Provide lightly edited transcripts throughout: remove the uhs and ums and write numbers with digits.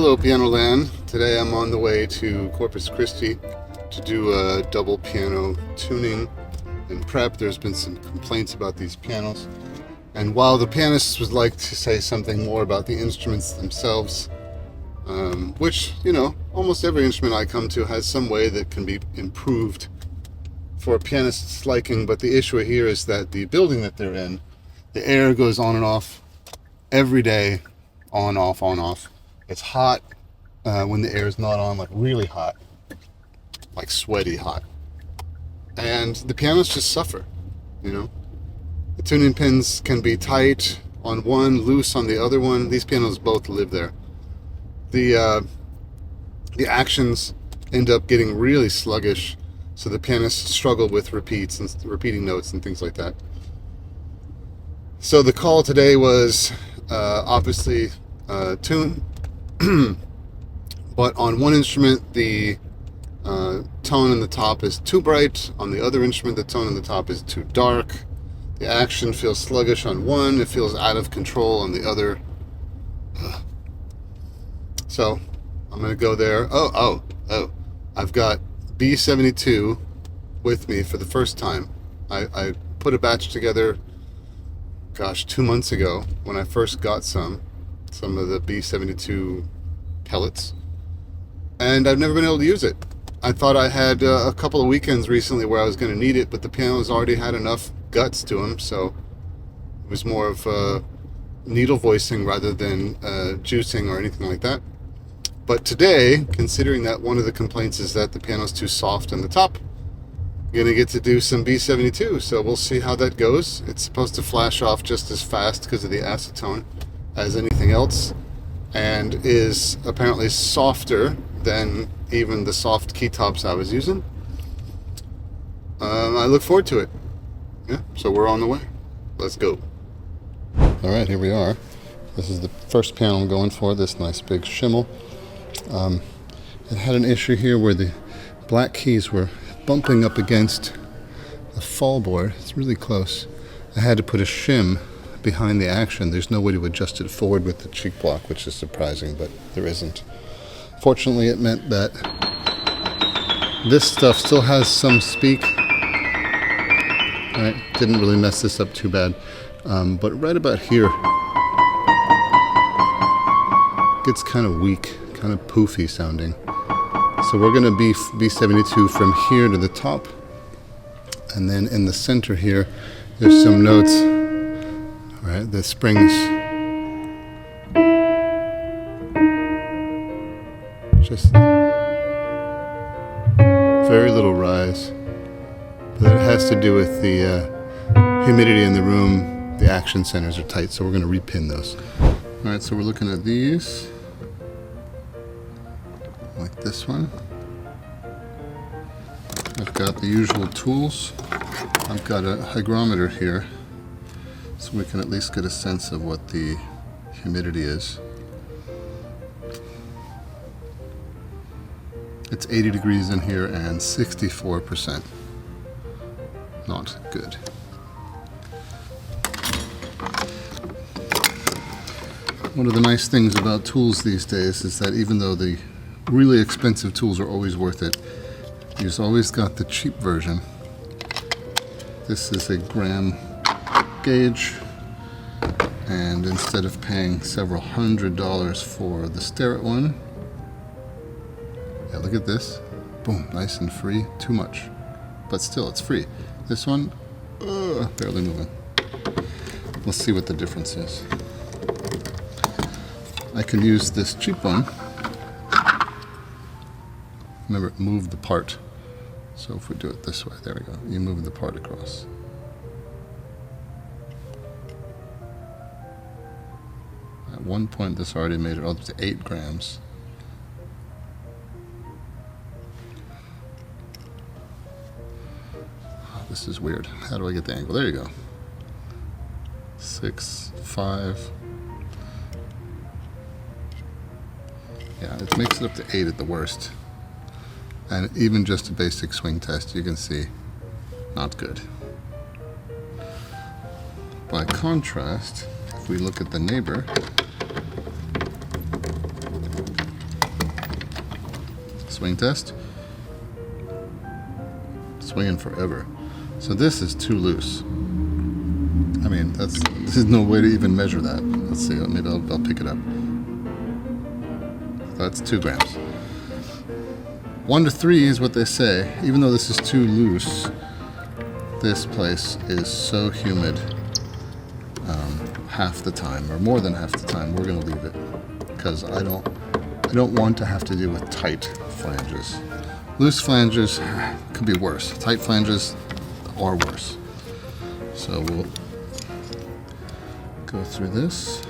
Hello Piano Land. Today I'm on the way to Corpus Christi to do a double piano tuning and prep. There's been some complaints about these pianos, and while the pianists would like to say something more about the instruments themselves, which, you know, almost every instrument I come to has some way that can be improved for a pianist's liking, but the issue here is that the building that they're in, the air goes on and off every day, on, off, on, off. It's hot when the air is not on, like really hot, like sweaty hot. And the pianos just suffer, you know. The tuning pins can be tight on one, loose on the other one. These pianos both live there. The actions end up getting really sluggish, so the pianists struggle with repeats and repeating notes and things like that. So the call today was obviously tune, but on one instrument the tone in the top is too bright, on the other instrument the tone in the top is too dark. The action feels sluggish on one, it feels out of control on the other. So I'm gonna go there. Oh, I've got B72 with me for the first time. I put a batch together, gosh, 2 months ago when I first got some of the B72 pellets, and I've never been able to use it. I thought I had a couple of weekends recently where I was going to need it, but the piano's already had enough guts to them, so it was more of needle voicing rather than juicing or anything like that. But today, considering that one of the complaints is that the piano's too soft on the top, I'm going to get to do some B72, so we'll see how that goes. It's supposed to flash off just as fast because of the acetone as anything else, and is apparently softer than even the soft key tops I was using. I look forward to it. Yeah, so we're on the way. Let's go. Alright, here we are. This is the first piano I'm going for, this nice big Schimmel. It had an issue here where the black keys were bumping up against the fall board. It's really close. I had to put a shim behind the action. There's no way to adjust it forward with the cheek block, which is surprising, but there isn't. Fortunately, it meant that this stuff still has some speak. Right, didn't really mess this up too bad, but right about here gets kind of weak, kind of poofy sounding. So we're going to be B72 from here to the top, and then in the center here there's some notes, right, the springs just very little rise, but that has to do with the humidity in the room. The action centers are tight, so we're going to repin those. Alright, so we're looking at these, like this one. I've got the usual tools. I've got a hygrometer here, so we can at least get a sense of what the humidity is. It's 80 degrees in here and 64%. Not good. One of the nice things about tools these days is that even though the really expensive tools are always worth it, you've always got the cheap version. This is a gram gauge, and instead of paying several $100s for the Starrett one, yeah, look at this, boom, nice and free. Too much, but still it's free. This one, barely moving. Let's see what the difference is. I can use this cheap one. Remember, move the part. So if we do it this way, there we go. You move the part across. At one point, this already made it up to 8 grams. Oh, this is weird. How do I get the angle? There you go. 6, 5. Yeah, it makes it up to 8 at the worst. And even just a basic swing test, you can see, not good. By contrast, if we look at the neighbor, swing test. Swinging forever. So this is too loose. I mean, there's no way to even measure that. Let's see, maybe I'll pick it up. That's 2 grams. 1 to 3 is what they say. Even though this is too loose, this place is so humid half the time, or more than half the time. We're gonna leave it because I don't want to have to deal with tight flanges. Loose flanges could be worse. Tight flanges are worse. So we'll go through this.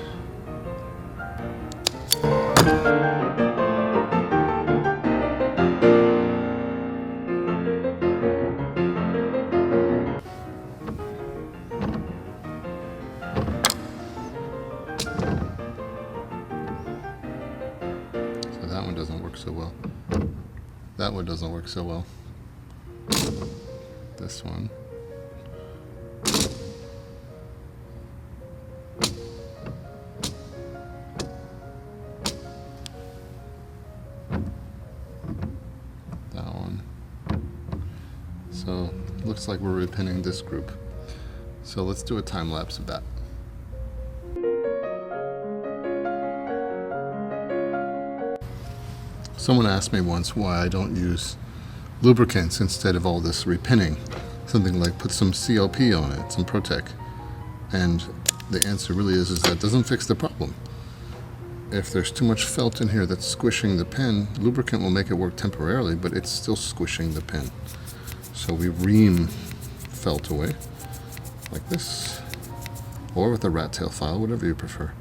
That one doesn't work so well. That one doesn't work so well. This one. That one. So, looks like we're repinning this group. So let's do a time lapse of that. Someone asked me once why I don't use lubricants instead of all this repinning. Something like put some CLP on it, some Protec. And the answer really is that doesn't fix the problem. If there's too much felt in here that's squishing the pen, lubricant will make it work temporarily, but it's still squishing the pen. So we ream felt away, like this, or with a rat tail file, whatever you prefer.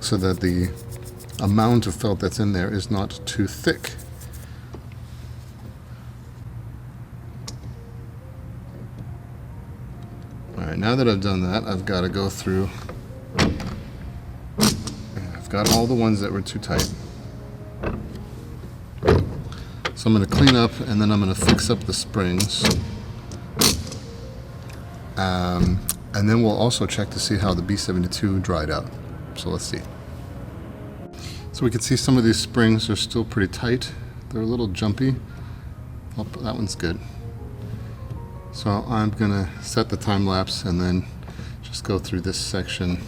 So that the amount of felt that's in there is not too thick. Alright, now that I've done that, I've got to go through. I've got all the ones that were too tight. So I'm going to clean up and then I'm going to fix up the springs. And then we'll also check to see how the B72 dried out. So let's see. So we can see some of these springs are still pretty tight. They're a little jumpy. Oh, that one's good. So I'm gonna set the time lapse and then just go through this section.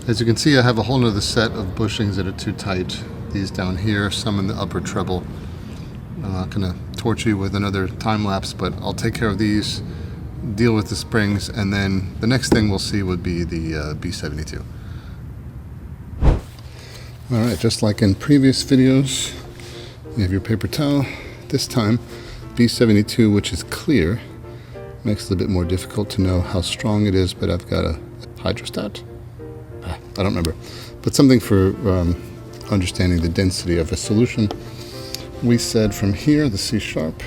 As you can see, I have a whole nother set of bushings that are too tight. These down here, some in the upper treble. I'm not gonna torture you with another time lapse, but I'll take care of these, deal with the springs, and then the next thing we'll see would be the B72. Alright, just like in previous videos, you have your paper towel. This time, B72, which is clear, makes it a bit more difficult to know how strong it is, but I've got a hydrostat? I don't remember. But something for understanding the density of a solution. We said from here, the C sharp.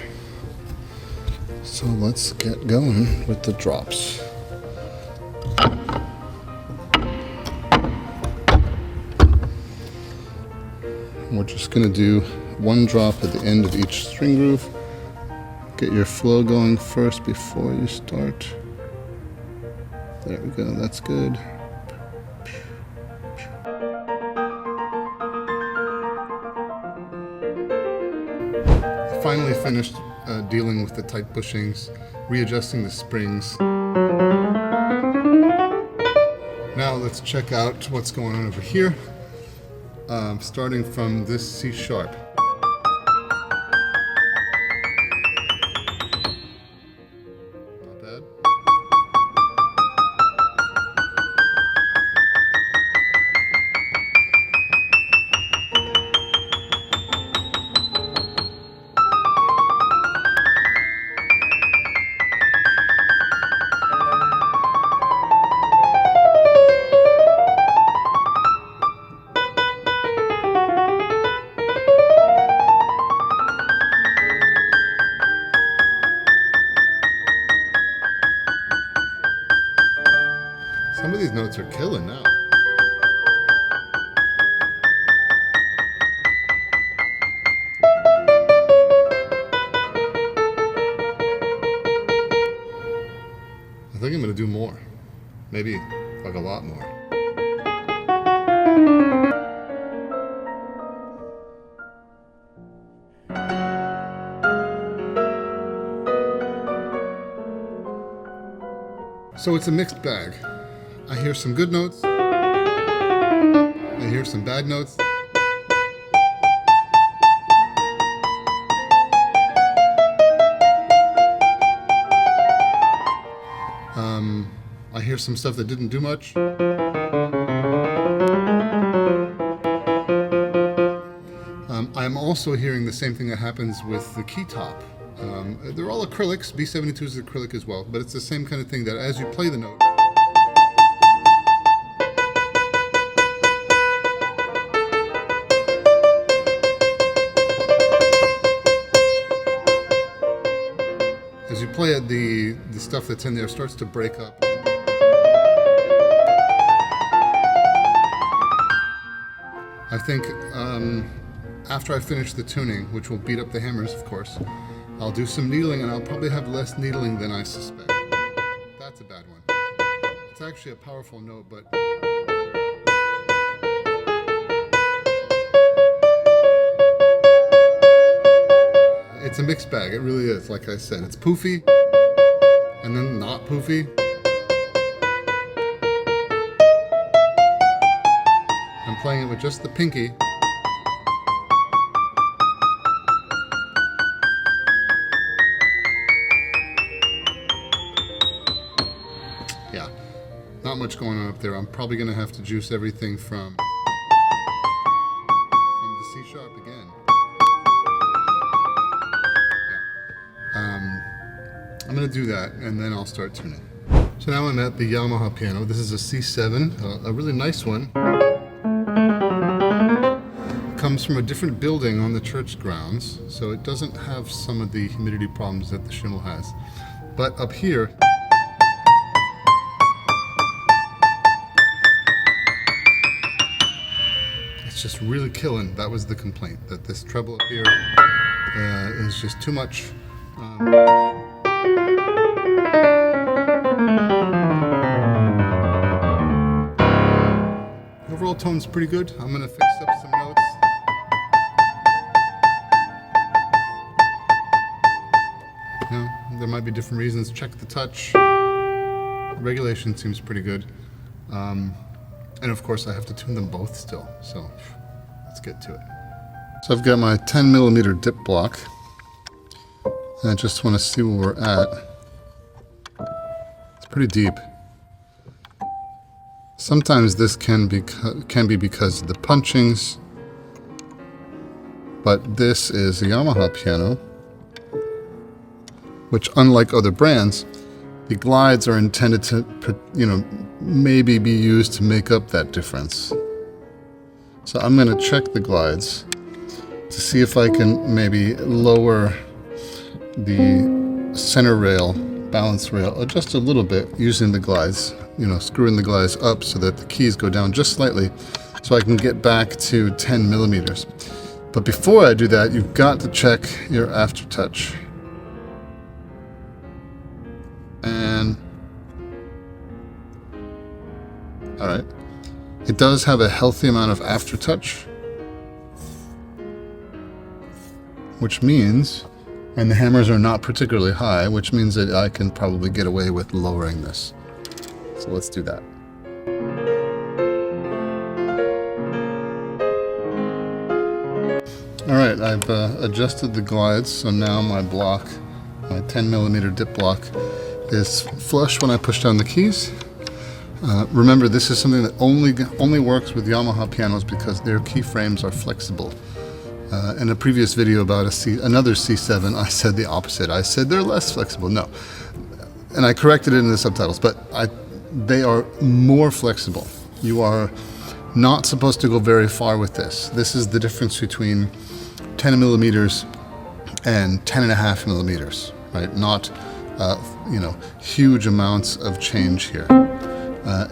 So let's get going with the drops. We're just going to do one drop at the end of each string groove. Get your flow going first before you start. There we go, that's good. Finally finished dealing with the tight bushings, readjusting the springs. Now let's check out what's going on over here. Starting from this C sharp. Not bad. Some of these notes are killing now. I think I'm going gonna do more. Maybe like a lot more. So it's a mixed bag. I hear some good notes. I hear some bad notes. I hear some stuff that didn't do much. I'm also hearing the same thing that happens with the key top. They're all acrylics. B72 is acrylic as well, but it's the same kind of thing that as you play the note, as you play it, the stuff that's in there starts to break up. I think after I finish the tuning, which will beat up the hammers, of course, I'll do some needling, and I'll probably have less needling than I suspect. That's a bad one. It's actually a powerful note, but it's a mixed bag. It really is. Like I said, it's poofy, and then not poofy. I'm playing it with just the pinky. Yeah, not much going on up there. I'm probably going to have to juice everything from the C sharp again. Yeah. I'm going to do that, and then I'll start tuning. So now I'm at the Yamaha piano. This is a C7, a really nice one. Comes from a different building on the church grounds, so it doesn't have some of the humidity problems that the Schimmel has. But up here, it's just really killing. That was the complaint, that this treble up here is just too much. Overall tone's pretty good. I'm gonna fix up some notes. You know, there might be different reasons. Check the touch. Regulation seems pretty good. And of course I have to tune them both still, so let's get to it. So I've got my 10mm dip block, and I just want to see where we're at. It's pretty deep. Sometimes this can be because of the punchings, but this is a Yamaha piano, which, unlike other brands, the glides are intended to, maybe be used to make up that difference. So I'm going to check the glides to see if I can maybe lower the center rail, balance rail, just a little bit using the glides, screwing the glides up so that the keys go down just slightly so I can get back to 10mm. But before I do that, you've got to check your aftertouch. And all right, it does have a healthy amount of aftertouch, which means, and the hammers are not particularly high, which means that I can probably get away with lowering this. So let's do that. All right, I've adjusted the glides, so now my block, my 10mm dip block, is flush when I push down the keys. Remember, this is something that only works with Yamaha pianos because their keyframes are flexible. In a previous video about another C7, I said the opposite. I said they're less flexible. No, and I corrected it in the subtitles, but they are more flexible. You are not supposed to go very far with this. This is the difference between 10mm and 10.5mm, right? Not huge amounts of change here.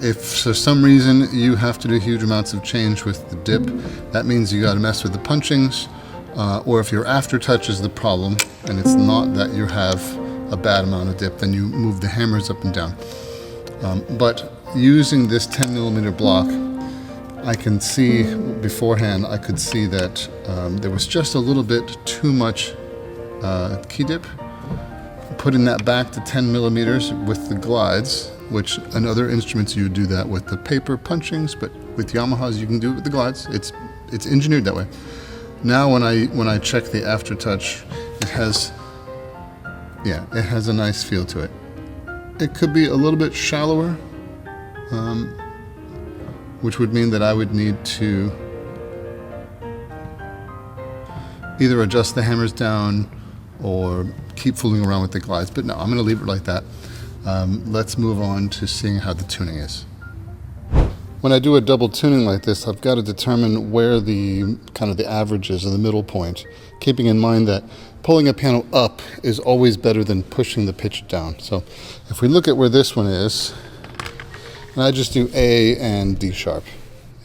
If for some reason you have to do huge amounts of change with the dip, that means you got to mess with the punchings, or if your aftertouch is the problem and it's not that you have a bad amount of dip, then you move the hammers up and down. But using this 10mm block, I can see beforehand, I could see that there was just a little bit too much key dip. Putting that back to 10mm with the glides, which in other instruments you do that with the paper punchings, but with Yamahas you can do it with the glides. It's engineered that way. Now when I check the aftertouch, it has a nice feel to it. It could be a little bit shallower, which would mean that I would need to either adjust the hammers down or keep fooling around with the glides. But no, I'm going to leave it like that. Let's move on to seeing how the tuning is. When I do a double tuning like this, I've got to determine where the kind of the average is, or the middle point, keeping in mind that pulling a piano up is always better than pushing the pitch down. So if we look at where this one is, and I just do A and D sharp,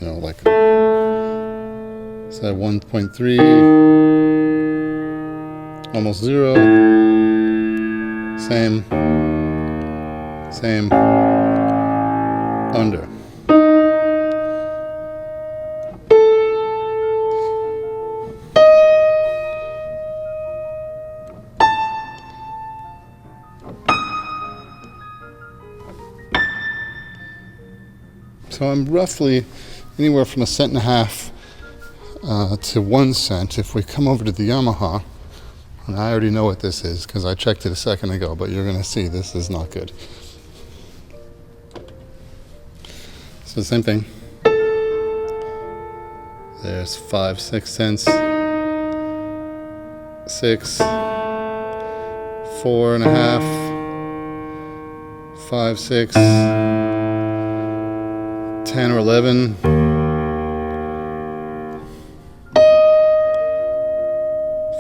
you know, like, so 1.3, almost 0, same, under. So I'm roughly anywhere from 1.5 cents to 1 cent. If we come over to the Yamaha, and I already know what this is because I checked it a second ago, but you're going to see this is not good. So the same thing. There's 5, 6 cents, 6, 4.5, 5, 6, 10 or 11,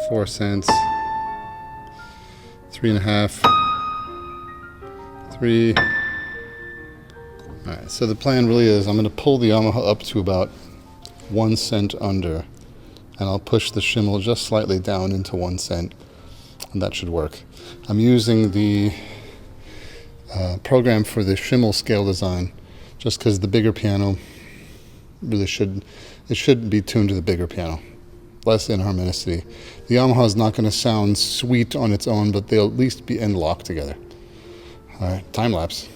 4 cents, 3.5, 3. All right, so the plan really is I'm going to pull the Yamaha up to about 1 cent under, and I'll push the Schimmel just slightly down into 1 cent, and that should work. I'm using the program for the Schimmel scale design, just because the bigger piano really should be tuned to the bigger piano, less inharmonicity. The Yamaha is not going to sound sweet on its own, but they'll at least be end locked together. All right, time lapse.